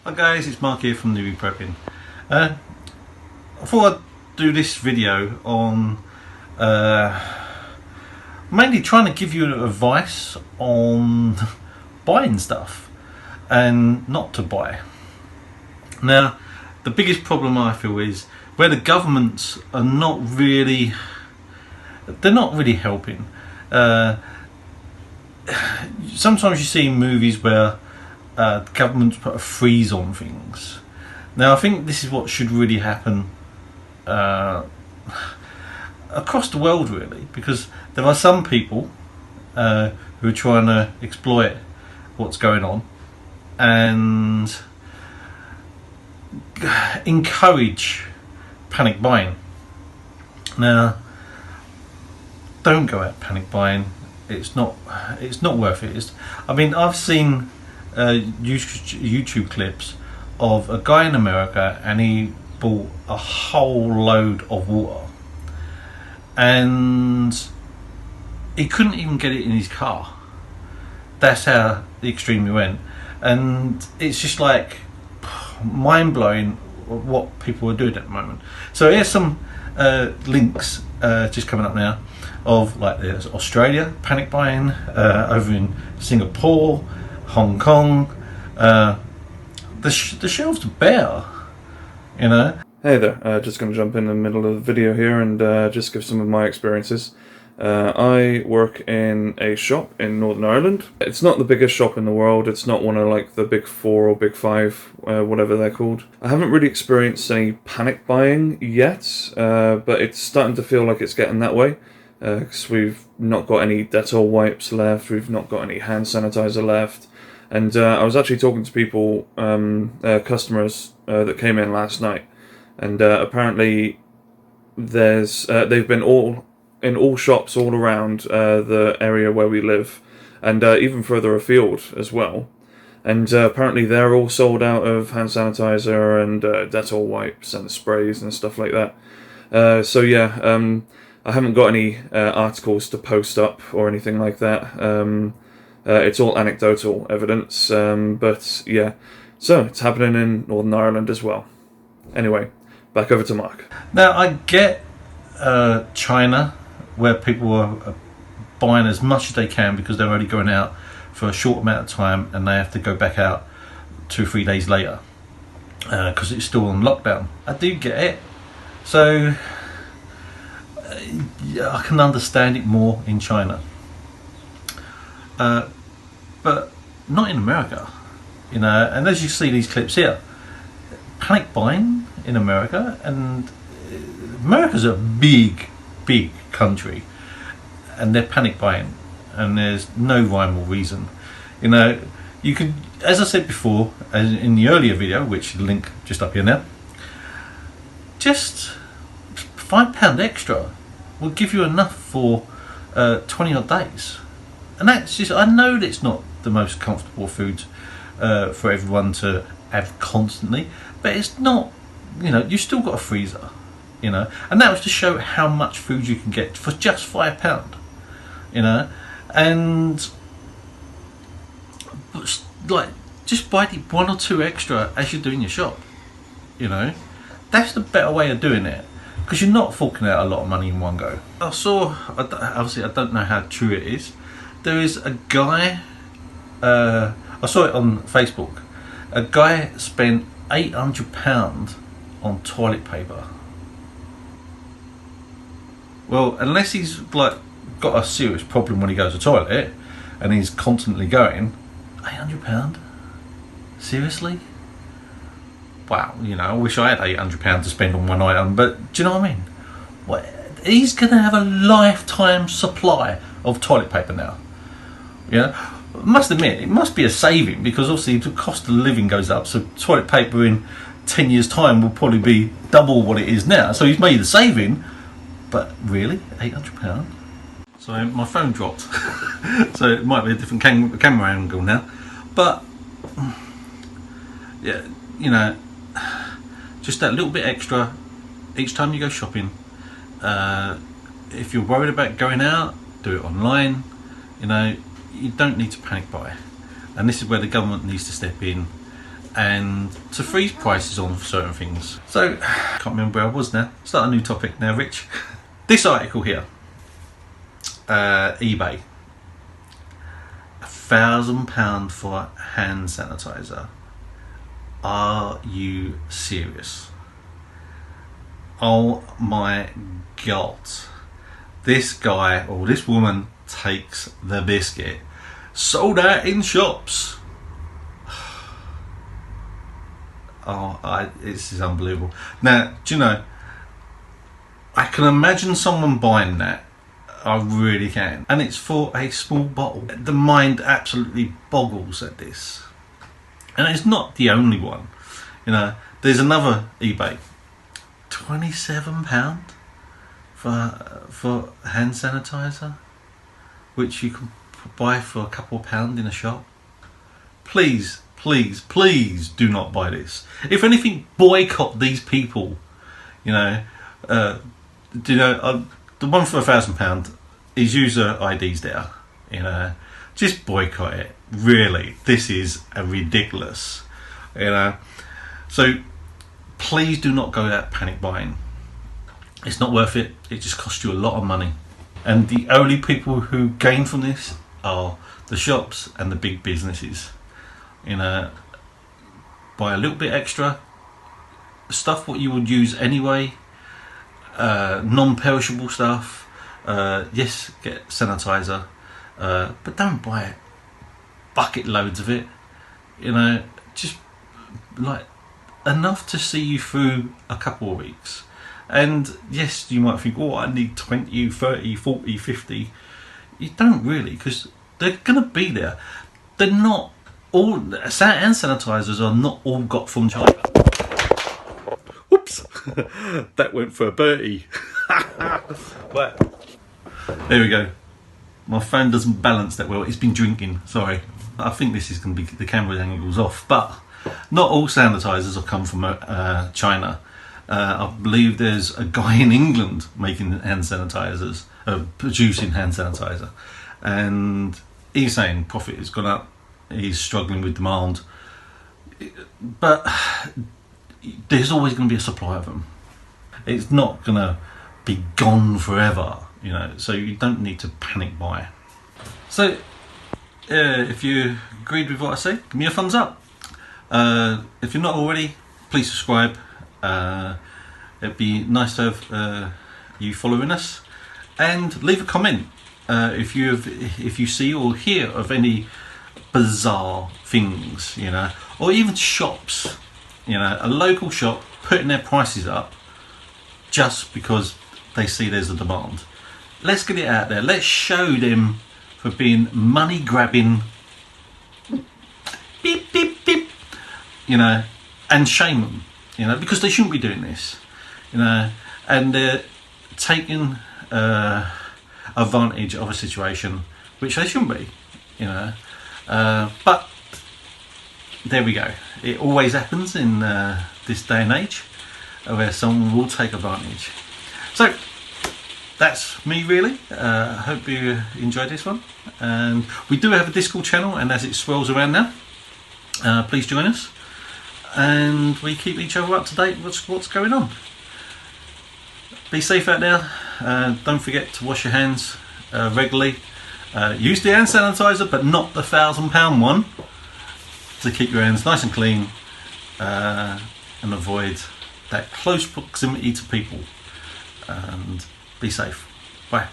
Hi guys, it's Mark here from Newbie Prepping. I thought I'd do this video on mainly trying to give you advice on buying stuff and not to buy. Now, the biggest problem I feel is where the governments are not really helping. Sometimes you see in movies where governments put a freeze on things. Now I think this is what should really happen across the world really, because there are some people who are trying to exploit what's going on and encourage panic buying. Now don't go out panic buying. It's not worth it. I mean, I've seen YouTube clips of a guy in America and he bought a whole load of water and he couldn't even get it in his car. That's how extreme he went, and it's just like mind-blowing what people are doing at the moment. So here's some links just coming up now of, like, there's Australia panic buying, over in Singapore, Hong Kong. The shelves are bare, you know. Hey there, just going to jump in the middle of the video here and just give some of my experiences. I work in a shop in Northern Ireland. It's not the biggest shop in the world. It's not one of like the big four or big five, whatever they're called. I haven't really experienced any panic buying yet, but it's starting to feel like it's getting that way. Because we've not got any Dettol wipes left, we've not got any hand sanitizer left, and I was actually talking to people, customers that came in last night, and apparently they've been in all shops all around the area where we live, and even further afield as well, and apparently they're all sold out of hand sanitizer and Dettol wipes and sprays and stuff like that. So yeah, I haven't got any articles to post up or anything like that. It's all anecdotal evidence, but yeah. So it's happening in Northern Ireland as well. Anyway, back over to Mark. Now I get China, where people are buying as much as they can because they're only going out for a short amount of time and they have to go back out 2 or 3 days later because it's still on lockdown. I do get it. So I can understand it more in China, but not in America, you know. And as you see these clips here, panic buying in America, and America's a big country, and they're panic buying, and there's no rhyme or reason, you know. You could, as I said before, as in the earlier video, which the link just up here now, just £5 extra will give you enough for 20 odd days, and that's just, I know that it's not the most comfortable food for everyone to have constantly, but it's not, you know, you still got a freezer, you know, and that was to show how much food you can get for just £5, you know. And like, just buy the 1 or 2 extra as you do in your shop, you know. That's the better way of doing it, because you're not forking out a lot of money in one go. I saw, obviously I don't know how true it is, there is a guy, I saw it on Facebook, a guy spent £800 on toilet paper. Well, unless he's like got a serious problem when he goes to the toilet and he's constantly going, £800? Seriously? Wow, you know, I wish I had £800 to spend on one item, but do you know what I mean? What, he's going to have a lifetime supply of toilet paper now. You know, I must admit, it must be a saving, because obviously the cost of living goes up, so toilet paper in 10 years' time will probably be double what it is now. So he's made a saving, but really, £800? So my phone dropped, so it might be a different camera angle now, but yeah, you know, just that little bit extra each time you go shopping. If you're worried about going out, do it online. You know, you don't need to panic buy, and this is where the government needs to step in and to freeze prices on certain things. So, can't remember where I was now. Start a new topic now, Rich. This article here, eBay. £1,000 for hand sanitizer. Are you serious? Oh my God. This guy or this woman takes the biscuit. Sold out in shops. Oh, this is unbelievable. Now, do you know, I can imagine someone buying that. I really can. And it's for a small bottle. The mind absolutely boggles at this. And it's not the only one. You know, there's another eBay. £27 for hand sanitizer, which you can buy for a couple of pounds in a shop. Please, please, please do not buy this. If anything, boycott these people. You know, do you know, the one for £1,000 is user IDs there. You know, just boycott it. Really, this is a ridiculous. You know, so please do not go out panic buying. It's not worth it. It just costs you a lot of money, and the only people who gain from this are the shops and the big businesses. You know, buy a little bit extra stuff what you would use anyway, non-perishable stuff. Yes, get sanitizer, but don't buy it bucket loads of it. You know, just like enough to see you through a couple of weeks. And yes, you might think, oh, I need 20, 30, 40, 50. You don't really, because they're going to be there. They're not all, hand sanitizers are not all got from China. Whoops, that went for a birdie. But there we go. My phone doesn't balance that well. It's been drinking, sorry. I think this is going to be, the camera angle's off, but not all sanitizers have come from China. I believe there's a guy in England making hand sanitizers, producing hand sanitizer, and he's saying profit has gone up. He's struggling with demand, but there's always going to be a supply of them. It's not going to be gone forever, you know, so you don't need to panic buy. So if you agreed with what I say, give me a thumbs up. If you're not already, please subscribe. It'd be nice to have you following us, and leave a comment if you see or hear of any bizarre things, you know, or even shops, you know, a local shop putting their prices up just because they see there's a demand. Let's get it out there. Let's show them for being money grabbing, beep beep beep, you know, and shame them, you know, because they shouldn't be doing this, you know, and they're taking advantage of a situation which they shouldn't be, you know. But there we go. It always happens in this day and age where someone will take advantage. So that's me really. I hope you enjoyed this one, and we do have a Discord channel, and as it swells around now, please join us, and we keep each other up to date with what's going on. Be safe out there. Don't forget to wash your hands regularly. Use the hand sanitizer, but not the £1,000 one, to keep your hands nice and clean and avoid that close proximity to people. And be safe. Bye.